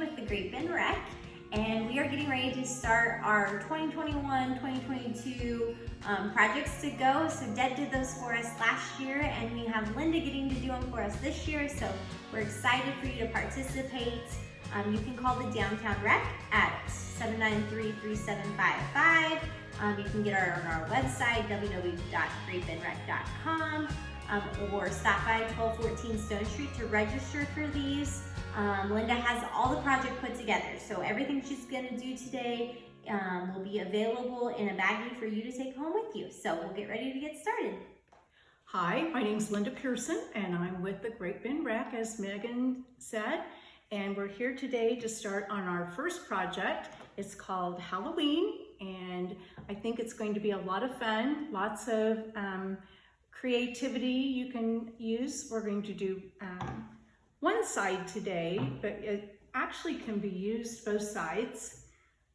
with the Great Bend Rec, and we are getting ready to start our 2021-2022 projects to go. So Deb did those for us last year, and we have Linda getting to do them for us this year. So we're excited for you to participate. You can call the Downtown Rec at 793-3755. You can get our on our website, www.greatbendrec.com, or stop by 1214 Stone Street to register for these. Linda has all the project put together, so everything she's going to do today will be available in a baggie for you to take home with you. So we'll get ready to get started. Hi, my name is Linda Pearson, and I'm with the Great Bend Rec, as Megan said, and we're here today to start on our first project. It's called Halloween, and I think it's going to be a lot of fun, lots of creativity you can use. We're going to do one side today, but it actually can be used both sides.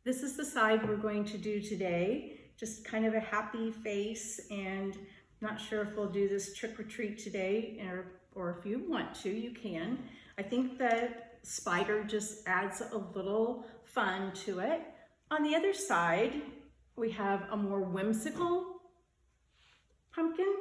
This is the side we're going to do today, just kind of a happy face, and not sure if we'll do this trick or treat today, or if you want to, you can. I think that spider just adds a little fun to it. On the other side, we have a more whimsical pumpkin.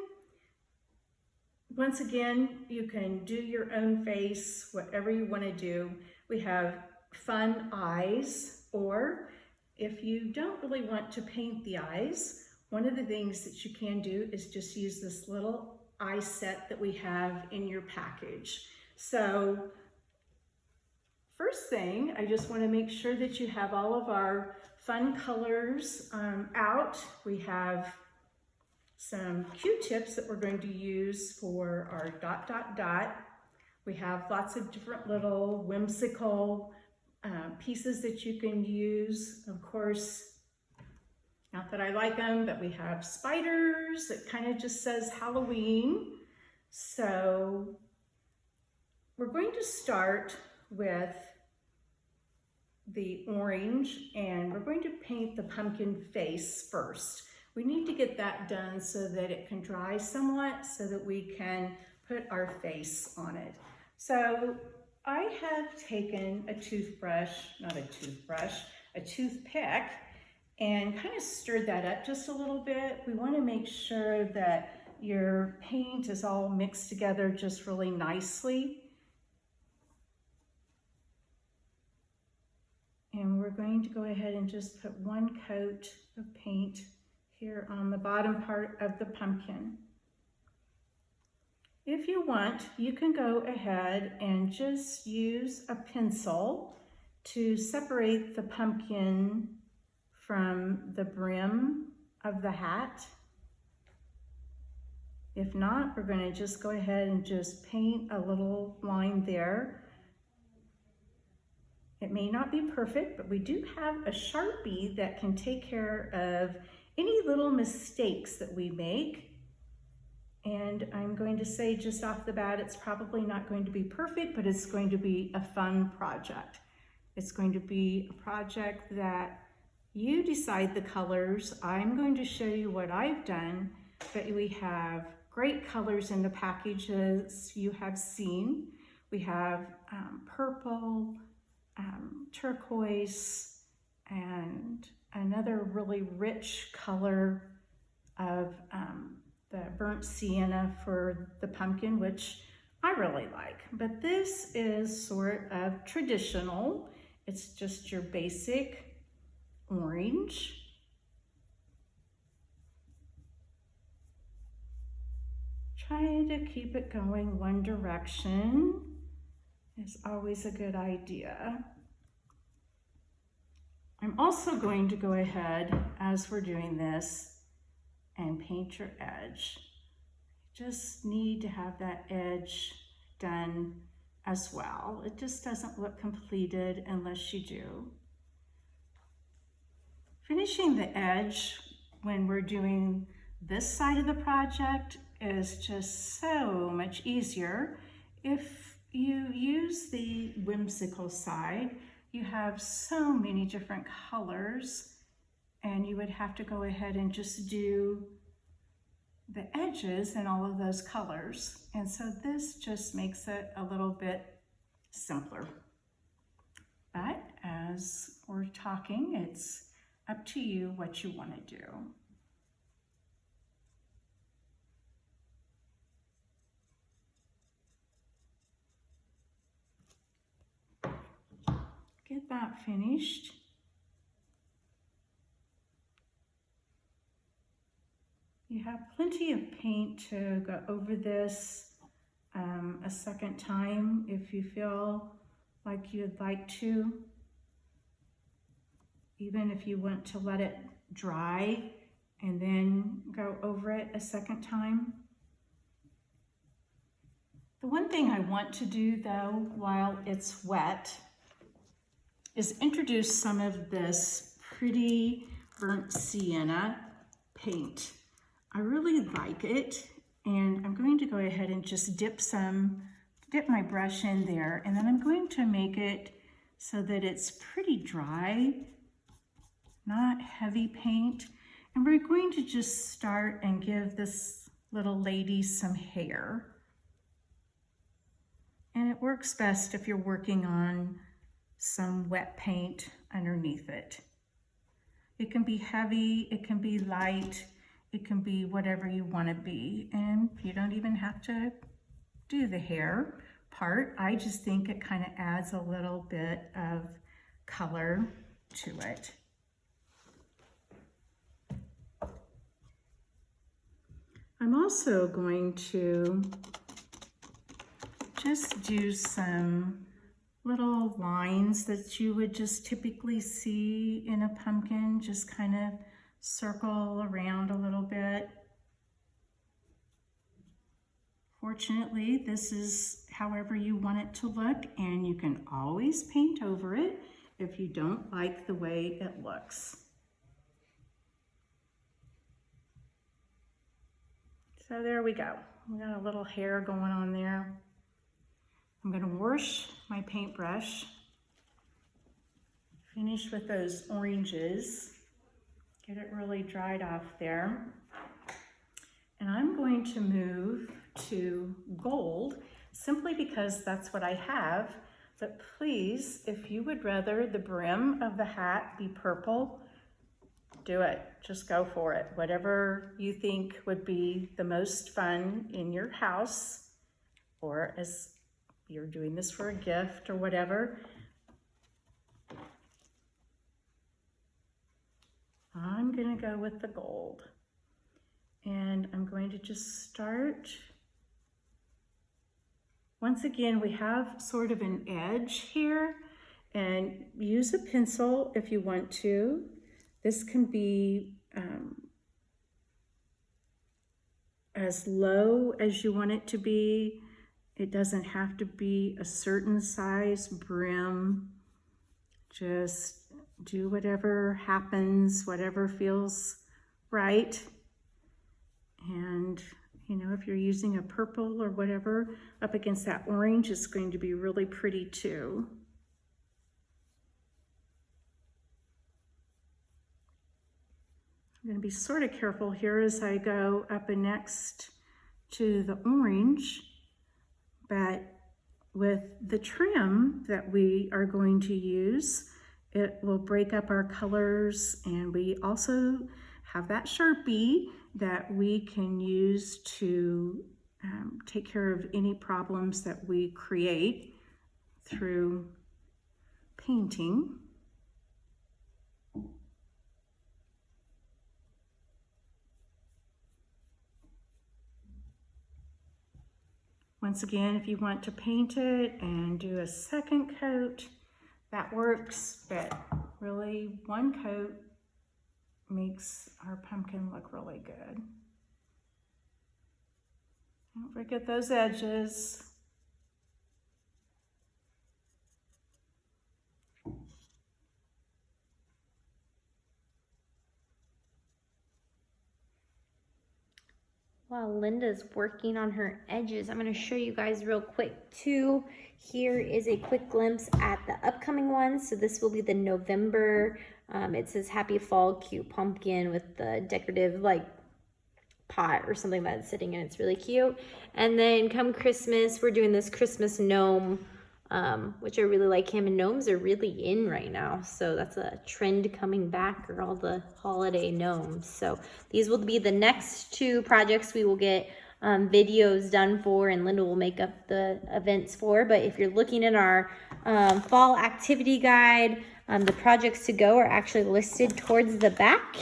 Once again, you can do your own face, whatever you want to do. We have fun eyes, or if you don't really want to paint the eyes, one of the things that you can do is just use this little eye set that we have in your package. So first thing, I just want to make sure that you have all of our fun colors out. We have some Q-tips that we're going to use for our ... We have lots of different little whimsical pieces that you can use. Of course, not that I like them, but we have spiders. It kind of just says Halloween. So we're going to start with the orange, and we're going to paint the pumpkin face first. We need to get that done so that it can dry somewhat, so that we can put our face on it. So I have taken a toothbrush, a toothpick, and kind of stirred that up just a little bit. We want to make sure that your paint is all mixed together just really nicely. And we're going to go ahead and just put one coat of paint here on the bottom part of the pumpkin. If you want, you can go ahead and just use a pencil to separate the pumpkin from the brim of the hat. If not, we're going to just go ahead and just paint a little line there. It may not be perfect, but we do have a Sharpie that can take care of any little mistakes that we make. And I'm going to say just off the bat, it's probably not going to be perfect, but it's going to be a fun project. It's going to be a project that you decide the colors. I'm going to show you what I've done, but we have great colors in the packages you have seen. We have purple, turquoise, and another really rich color of the burnt sienna for the pumpkin, which I really like. But this is sort of traditional. It's just your basic orange. Try to keep it going one direction. Is always a good idea. I'm also going to go ahead, as we're doing this, and paint your edge. Just need to have that edge done as well. It just doesn't look completed unless you do. Finishing the edge when we're doing this side of the project is just so much easier. If you use the whimsical side, you have so many different colors, and you would have to go ahead and just do the edges in all of those colors. And so this just makes it a little bit simpler. But as we're talking, it's up to you what you want to do. Get that finished. You have plenty of paint to go over this a second time if you feel like you'd like to. Even if you want to let it dry and then go over it a second time. The one thing I want to do though, while it's wet, is introduce some of this pretty burnt sienna paint. I really like it, and I'm going to go ahead and just dip my brush in there, and then I'm going to make it so that it's pretty dry, not heavy paint. And we're going to just start and give this little lady some hair. And it works best if you're working on some wet paint underneath it. It can be heavy, it can be light, it can be whatever you want to be. And you don't even have to do the hair part. I just think it kind of adds a little bit of color to it. I'm also going to just do some little lines that you would just typically see in a pumpkin, just kind of circle around a little bit. Fortunately, this is however you want it to look, and you can always paint over it if you don't like the way it looks. So there we go. We got a little hair going on there. I'm going to wash my paintbrush, finish with those oranges, get it really dried off there. And I'm going to move to gold simply because that's what I have. But please, if you would rather the brim of the hat be purple, do it. Just go for it. Whatever you think would be the most fun in your house, or as you're doing this for a gift or whatever. I'm gonna go with the gold. And I'm going to just start. Once again, we have sort of an edge here, and use a pencil if you want to. This can be as low as you want it to be. It doesn't have to be a certain size brim. Just do whatever happens, whatever feels right. And you know, if you're using a purple or whatever up against that orange, it's going to be really pretty too. I'm going to be sort of careful here as I go up and next to the orange, but with the trim that we are going to use, it will break up our colors, and we also have that Sharpie that we can use to take care of any problems that we create through painting. Once again, if you want to paint it and do a second coat, that works, but really one coat makes our pumpkin look really good. Don't forget those edges. While Linda's working on her edges, I'm going to show you guys real quick too. Here is a quick glimpse at the upcoming ones. So this will be the November. It says Happy Fall Cute Pumpkin with the decorative like pot or something that's sitting in. It's really cute. And then come Christmas, we're doing this Christmas gnome which I really like him, and gnomes are really in right now. So that's a trend coming back, or all the holiday gnomes. So these will be the next two projects we will get videos done for, and Linda will make up the events for. But if you're looking in our fall activity guide, the projects to go are actually listed towards the back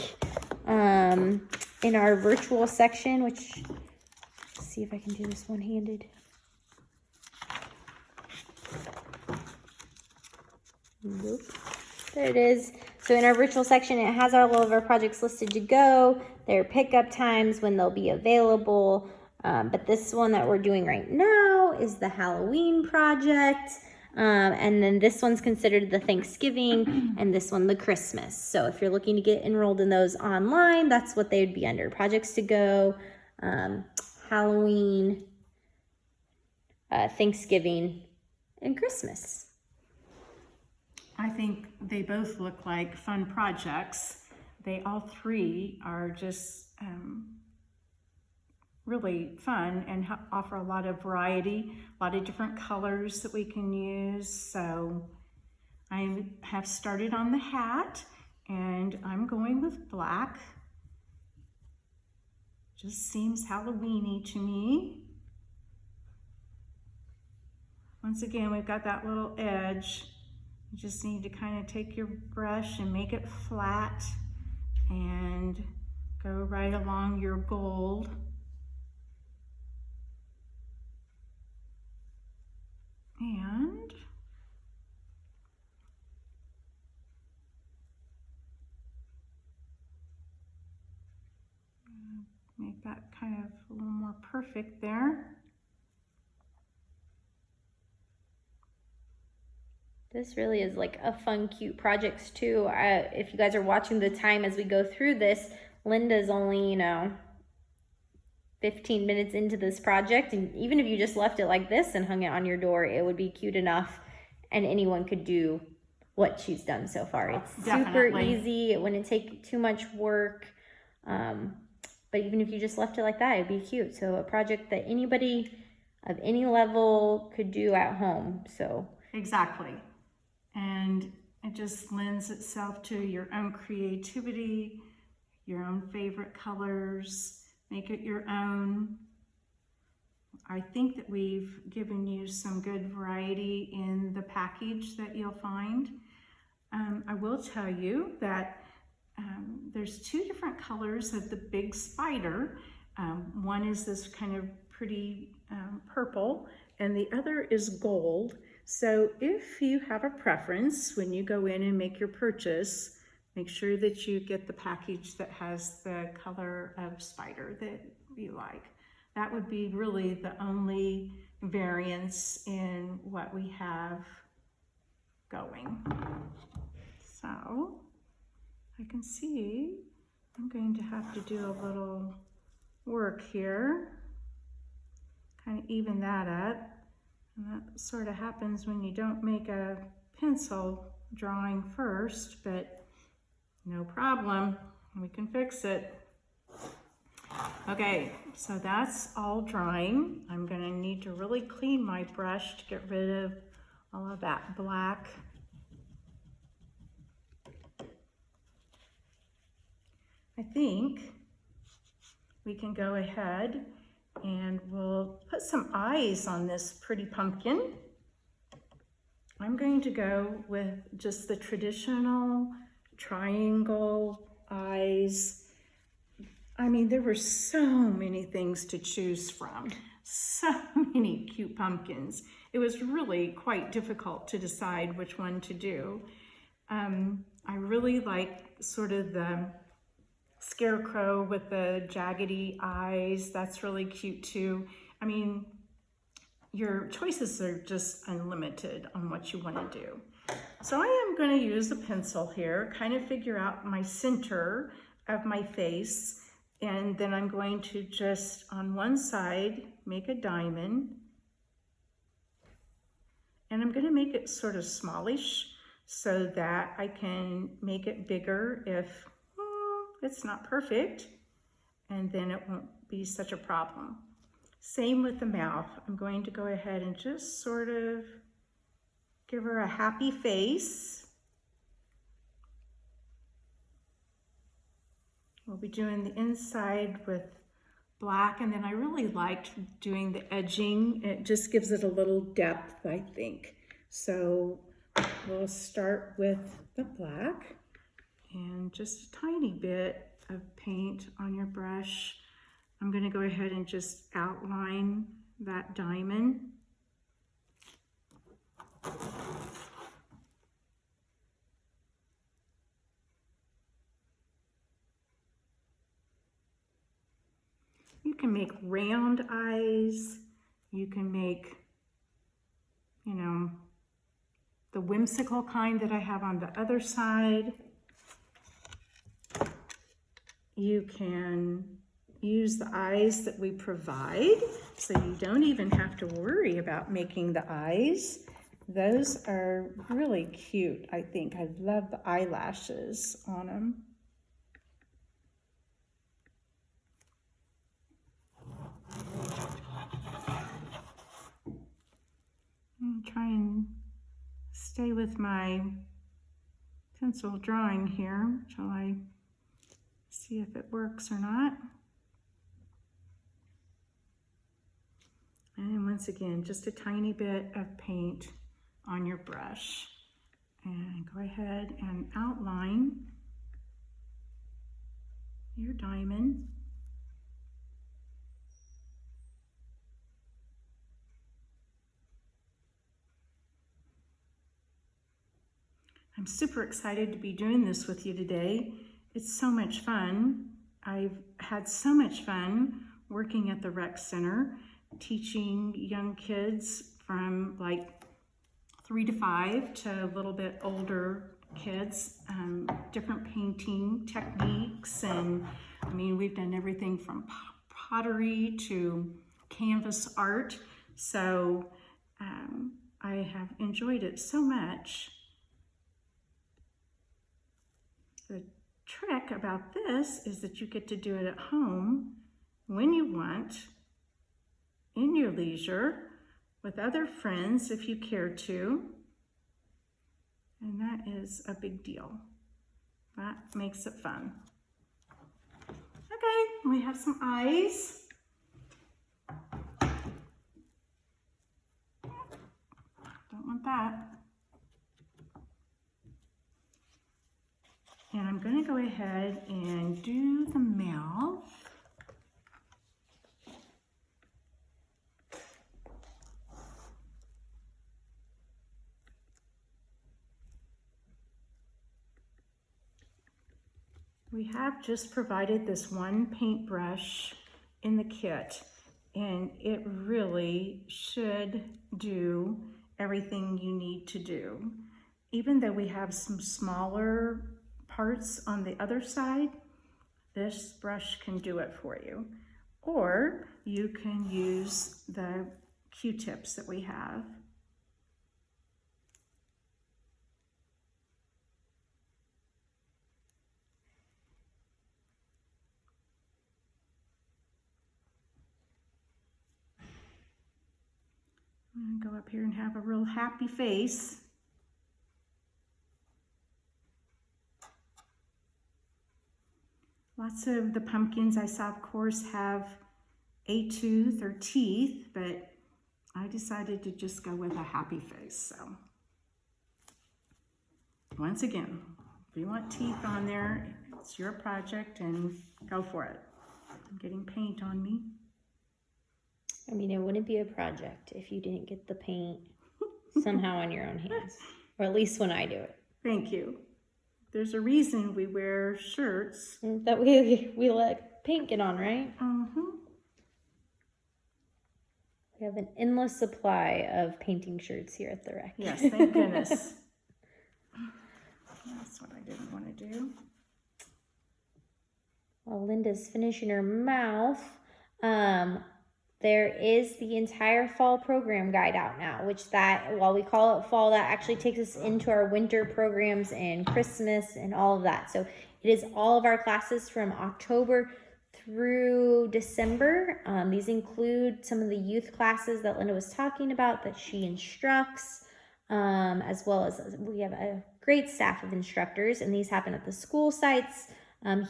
in our virtual section, which, let's see if I can do this one-handed. Nope. There it is. So in our virtual section, it has all of our projects listed to go, their pickup times, when they'll be available. But this one that we're doing right now is the Halloween project. And then this one's considered the Thanksgiving, and this one the Christmas. So if you're looking to get enrolled in those online, that's what they would be under. Projects to go, Halloween, Thanksgiving, and Christmas. I think they both look like fun projects. They all three are just really fun and offer a lot of variety, a lot of different colors that we can use. So I have started on the hat, and I'm going with black. Just seems Halloween-y to me. Once again, we've got that little edge. You just need to kind of take your brush and make it flat and go right along your gold. And make that kind of a little more perfect there. This really is like a fun, cute projects too. If you guys are watching the time as we go through this, Linda's only, 15 minutes into this project. And even if you just left it like this and hung it on your door, it would be cute enough, and anyone could do what she's done so far. It's super easy. It wouldn't take too much work. But even if you just left it like that, it'd be cute. So a project that anybody of any level could do at home. So exactly. And it just lends itself to your own creativity, your own favorite colors, make it your own. I think that we've given you some good variety in the package that you'll find. I will tell you that there's two different colors of the big spider. One is this kind of pretty purple, and the other is gold. So if you have a preference when you go in and make your purchase, make sure that you get the package that has the color of spider that you like. That would be really the only variance in what we have going. So I can see I'm going to have to do a little work here, kind of even that up. And that sort of happens when you don't make a pencil drawing first, but no problem, we can fix it. Okay, so that's all drying. I'm gonna need to really clean my brush to get rid of all of that black. I think we can go ahead and we'll put some eyes on this pretty pumpkin. I'm going to go with just the traditional triangle eyes. I mean, there were so many things to choose from, so many cute pumpkins. It was really quite difficult to decide which one to do. I really like sort of the scarecrow with the jaggedy eyes. That's really cute too. I mean, your choices are just unlimited on what you want to do. So I am going to use a pencil here, kind of figure out my center of my face, and then I'm going to just on one side make a diamond, and I'm going to make it sort of smallish so that I can make it bigger if it's not perfect, and then it won't be such a problem. Same with the mouth. I'm going to go ahead and just sort of Give her a happy face. We'll be doing the inside with black, and then I really liked doing the edging. It just gives it a little depth, I think. So we'll start with the black and just a tiny bit of paint on your brush. I'm going to go ahead and just outline that diamond. You can make round eyes. You can make, you know, the whimsical kind that I have on the other side. You can use the eyes that we provide, so you don't even have to worry about making the eyes. Those are really cute, I think. I love the eyelashes on them. I'm trying to stay with my pencil drawing here till I see if it works or not. And once again, just a tiny bit of paint on your brush. And go ahead and outline your diamond. I'm super excited to be doing this with you today. It's so much fun. I've had so much fun working at the Rec Center, teaching young kids from like 3 to 5 to a little bit older kids, different painting techniques. And I mean, we've done everything from pottery to canvas art. So I have enjoyed it so much. The trick about this is that you get to do it at home when you want, in your leisure, with other friends if you care to. And that is a big deal. That makes it fun. Okay, we have some eyes. Don't want that. And I'm going to go ahead and do the mouth. We have just provided this one paintbrush in the kit, and it really should do everything you need to do. Even though we have some smaller parts on the other side, this brush can do it for you. Or you can use the Q-tips that we have. I'm gonna go up here and have a real happy face. Lots of the pumpkins I saw, of course, have a tooth or teeth, but I decided to just go with a happy face. So once again, if you want teeth on there, it's your project and go for it. I'm getting paint on me. I mean, it wouldn't be a project if you didn't get the paint somehow on your own hands, or at least when I do it. Thank you. There's a reason we wear shirts. That we let paint get on, right? Mm-hmm. We have an endless supply of painting shirts here at the Rec. Yes, thank goodness. That's what I didn't want to do. While Linda's finishing her mouth, there is the entire fall program guide out now, which that, while we call it fall, that actually takes us into our winter programs and Christmas and all of that. So it is all of our classes from October through December. These include some of the youth classes that Linda was talking about that she instructs. as well as we have a great staff of instructors, and these happen at the school sites,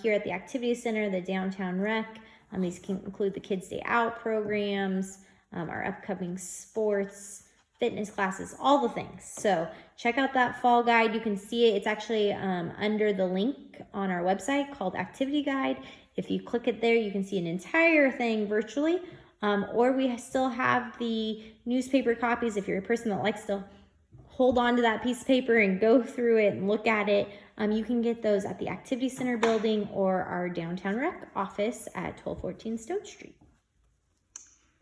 here at the activity center, the downtown rec. These can include the Kids Day Out programs, our upcoming sports, fitness classes, all the things. So check out that fall guide. You can see it. It's actually under the link on our website called Activity Guide. If you click it there, you can see an entire thing virtually. Or we still have the newspaper copies if you're a person that likes to hold on to that piece of paper and go through it and look at it. You can get those at the Activity Center building or our downtown rec office at 1214 Stone Street.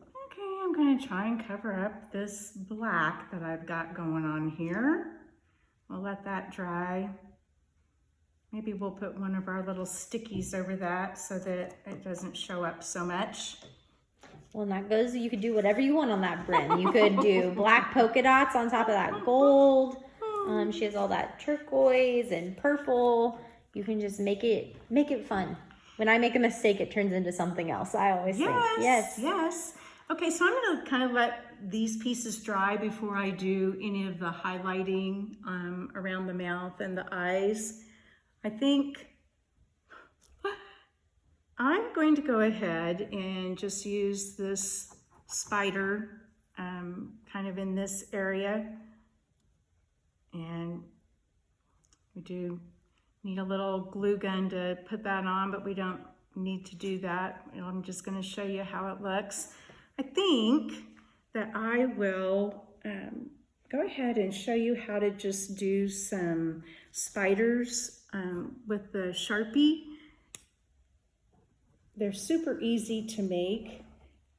Okay, I'm going to try and cover up this black that I've got going on here. We'll let that dry. Maybe we'll put one of our little stickies over that so that it doesn't show up so much. Well, and that goes, you could do whatever you want on that brim. You could do black polka dots on top of that gold. She has all that turquoise and purple. You can just make it fun. When I make a mistake, it turns into something else. I always think. Yes. Okay, so I'm going to kind of let these pieces dry before I do any of the highlighting around the mouth and the eyes. I think I'm going to go ahead and just use this spider kind of in this area. And we do need a little glue gun to put that on, but we don't need to do that. I'm just going to show you how it looks. I think that I will go ahead and show you how to just do some spiders with the Sharpie. They're super easy to make,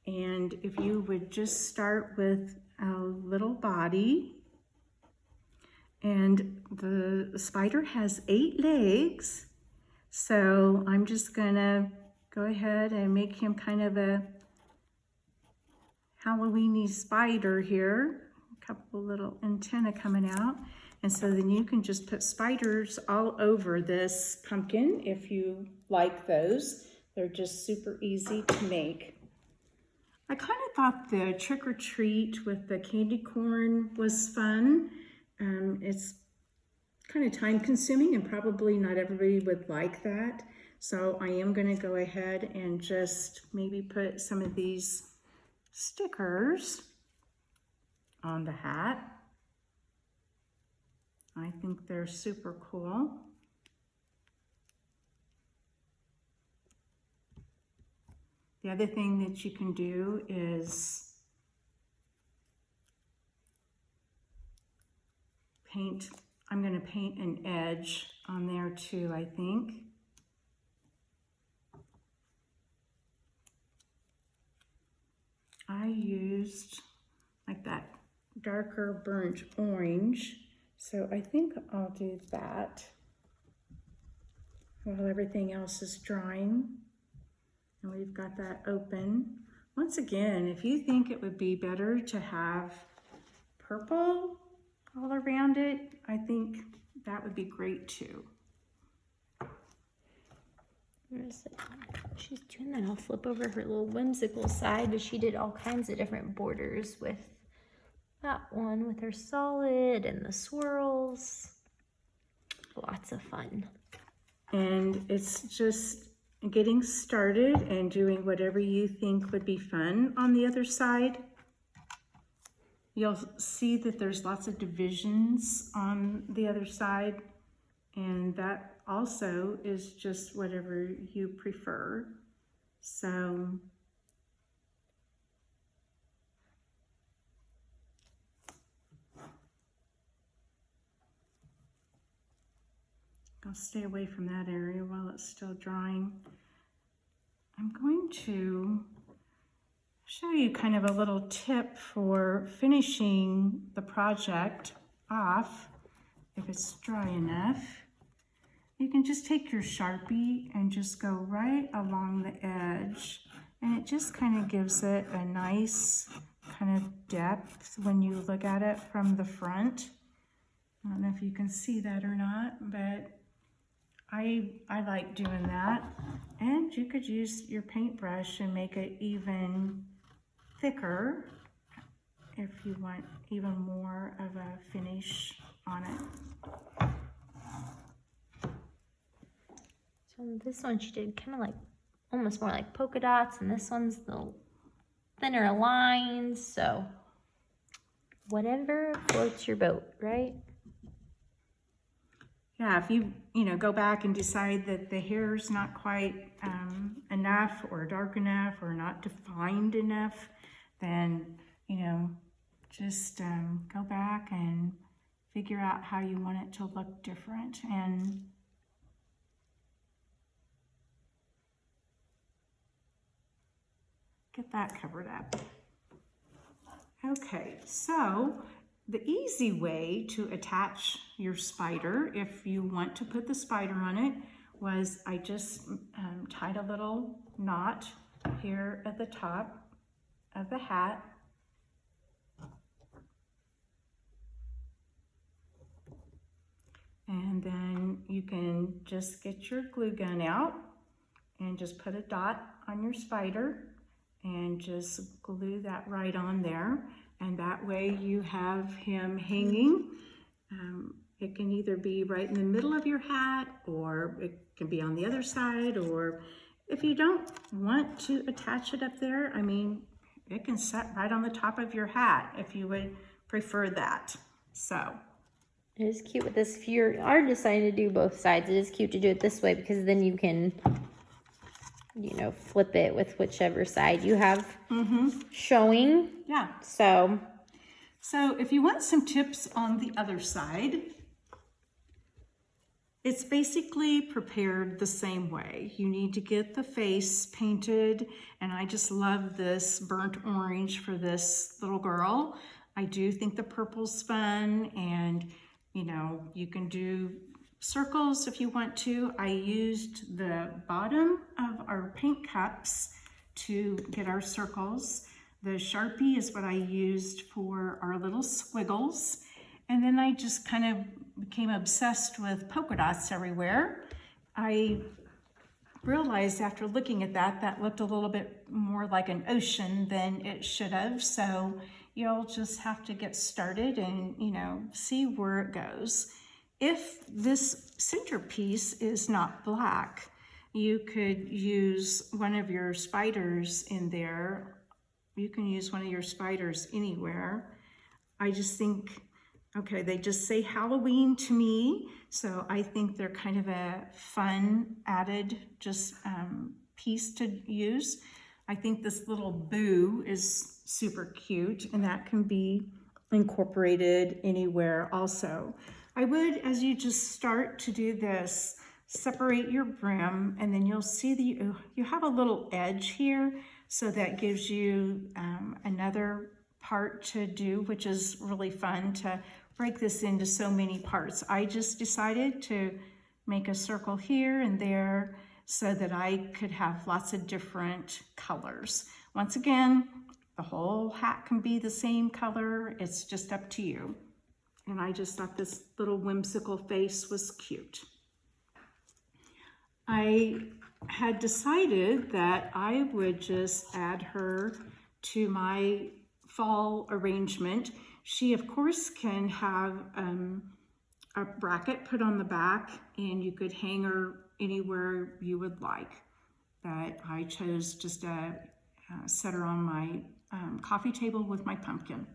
and if you would just start with a little body, and the spider has 8 legs, so I'm just gonna go ahead and make him kind of a Halloween-y spider here, a couple little antennae coming out. And so then you can just put spiders all over this pumpkin if you like those. They're just super easy to make. I kind of thought the trick or treat with the candy corn was fun. It's kind of time consuming and probably not everybody would like that. So I am going to go ahead and just maybe put some of these stickers on the hat. I think they're super cool. The other thing that you can do is paint. I'm going to paint an edge on there too, I think. I used like that darker burnt orange, so I think I'll do that while everything else is drying. And we've got that open. Once again, if you think it would be better to have purple all around it, I think that would be great too. Where is it? She's doing that. I'll flip over her little whimsical side, but she did all kinds of different borders with that one with her solid and the swirls. Lots of fun. And it's just getting started and doing whatever you think would be fun on the other side. You'll see that there's lots of divisions on the other side, and that also is just whatever you prefer. So I'll stay away from that area while it's still drying. I'm going to show you kind of a little tip for finishing the project off. If it's dry enough, you can just take your Sharpie and just go right along the edge, and it just kind of gives it a nice kind of depth when you look at it from the front. I don't know if you can see that or not, but I like doing that. And you could use your paintbrush and make it even thicker if you want even more of a finish on it. So this one she did kind of like, almost more like polka dots, and this one's the thinner lines, so whatever floats your boat, right? Yeah, if you go back and decide that the hair's not quite enough or dark enough or not defined enough, then, just go back and figure out how you want it to look different. And get that covered up. Okay, so the easy way to attach your spider, if you want to put the spider on it, was I just tied a little knot here at the top of the hat. And then you can just get your glue gun out and just put a dot on your spider and just glue that right on there. And that way you have him hanging. It can either be right in the middle of your hat, or it can be on the other side, or if you don't want to attach it up there, I mean, it can sit right on the top of your hat if you would prefer that. So It is cute with this. If you are deciding to do both sides, it is cute to do it this way, because then you can, flip it with whichever side you have showing. yeah. So if you want some tips on the other side, it's basically prepared the same way. You need to get the face painted, and I just love this burnt orange for this little girl. I do think the purple's fun, and you can do circles if you want to. I used the bottom of our paint cups to get our circles. The Sharpie is what I used for our little squiggles. And then I just kind of became obsessed with polka dots everywhere. I realized after looking at that looked a little bit more like an ocean than it should have. So you'll just have to get started and, see where it goes. If this centerpiece is not black, you could use one of your spiders in there. You can use one of your spiders anywhere. I just think, okay, they just say Halloween to me, so I think they're kind of a fun added piece to use. I think this little boo is super cute, and that can be incorporated anywhere also. I would, as you just start to do this, separate your brim, and then you'll see that you have a little edge here, so that gives you another part to do, which is really fun to break this into so many parts. I just decided to make a circle here and there so that I could have lots of different colors. Once again, the whole hat can be the same color. It's just up to you. And I just thought this little whimsical face was cute. I had decided that I would just add her to my fall arrangement. She, of course, can have a bracket put on the back, and you could hang her anywhere you would like. But I chose just to set her on my coffee table with my pumpkin.